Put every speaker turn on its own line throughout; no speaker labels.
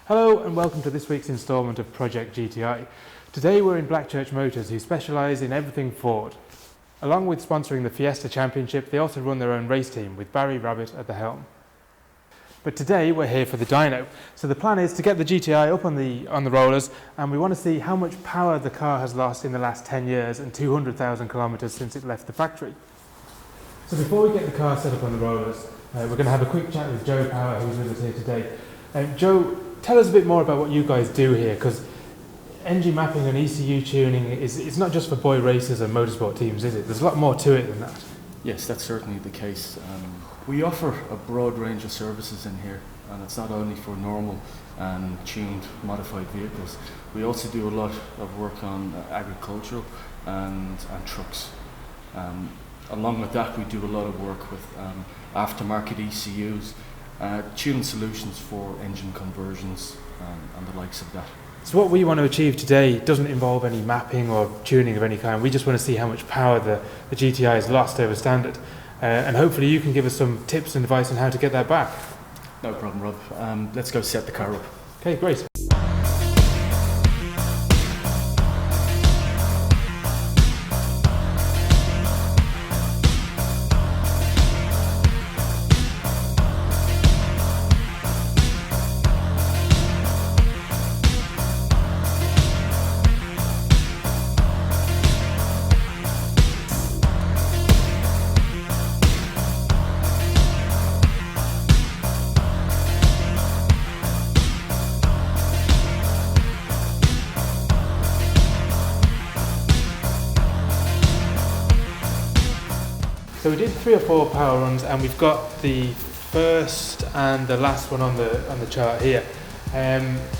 Hello and welcome to this week's instalment of Project GTI. Today we're in Blackchurch Motors, who specialise in everything Ford. Along with sponsoring the Fiesta Championship, they also run their own race team with Barry Rabbit at the helm. But today we're here for the dyno. So the plan is to get the GTI up on the rollers, and we want to see how much power the car has lost in the last 10 years and 200,000 kilometres since it left the factory. So before we get the car set up on the rollers, we're going to have a quick chat with Joe Power, who's with us here today. Joe, tell us a bit more about what you guys do here, because engine mapping and ECU tuning it's not just for boy racers and motorsport teams, is it? There's a lot more to it than that.
Yes, that's certainly the case. We offer a broad range of services in here, and it's not only for normal and tuned modified vehicles. We also do a lot of work on agricultural and trucks. Along with that, we do a lot of work with aftermarket ECUs, tuning solutions for engine conversions and the likes of that.
So what we want to achieve today doesn't involve any mapping or tuning of any kind. We just want to see how much power the GTI has lost over standard. And hopefully you can give us some tips and advice on how to get that back.
No problem, Rob. Let's go set the car up.
Okay, great. So we did 3 or 4 power runs, and we've got the first and the last one on the chart here.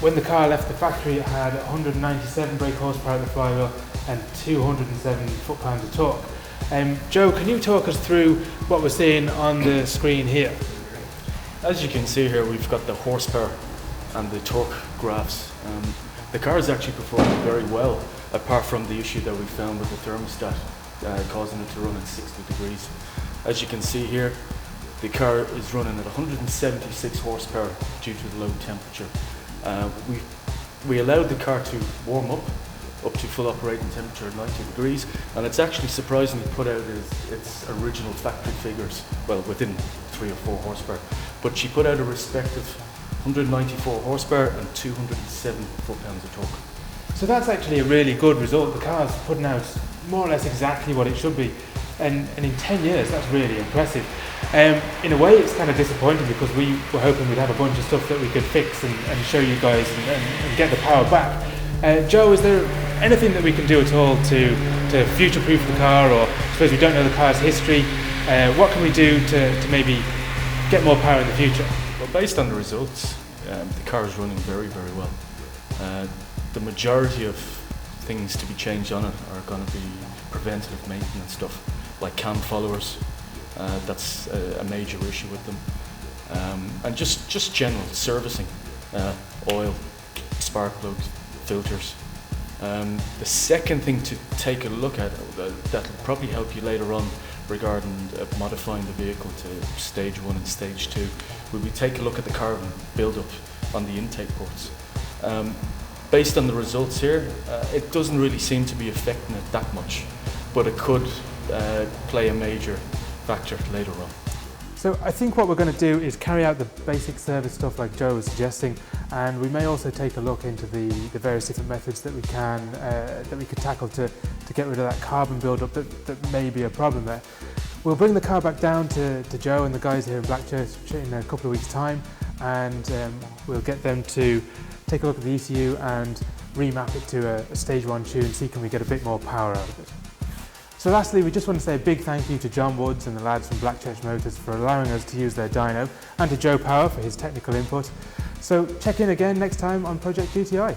When the car left the factory, it had 197 brake horsepower at the flywheel and 207 foot-pounds of torque. Joe, can you talk us through what we're seeing on the screen here?
As you can see here, we've got the horsepower and the torque graphs. The car is actually performing very well, apart from the issue that we found with the thermostat, causing it to run at 60 degrees. As you can see here, the car is running at 176 horsepower due to the low temperature. We allowed the car to warm up to full operating temperature at 90 degrees, and it's actually surprisingly put out its original factory figures, well, within 3 or 4 horsepower. But she put out a respective 194 horsepower and 207 foot-pounds of torque.
So that's actually a really good result. The car's putting out more or less exactly what it should be, and in 10 years that's really impressive. In a way it's kind of disappointing, because we were hoping we'd have a bunch of stuff that we could fix and show you guys and get the power back. Joe, is there anything that we can do at all to future-proof the car, or I suppose we don't know the car's history, what can we do to maybe get more power in the future?
Well, based on the results, the car is running very, very well. The majority of things to be changed on it are going to be preventative maintenance stuff, like cam followers. That's a major issue with them, and just general servicing, oil, spark plugs, filters. The second thing to take a look at that'll probably help you later on regarding modifying the vehicle to stage 1 and stage 2 will be take a look at the carbon build-up on the intake ports. Based on the results here, it doesn't really seem to be affecting it that much, but it could play a major factor later on.
So I think what we're going to do is carry out the basic service stuff like Joe was suggesting, and we may also take a look into the various different methods that we could tackle to get rid of that carbon build-up that may be a problem there. We'll bring the car back down to Joe and the guys here in Blackchurch in a couple of weeks' time, and we'll get them to take a look at the ECU and remap it to a stage 1 tune, see can we get a bit more power out of it. So lastly, we just want to say a big thank you to John Woods and the lads from Blackchurch Motors for allowing us to use their dyno, and to Joe Power for his technical input. So check in again next time on Project GTI.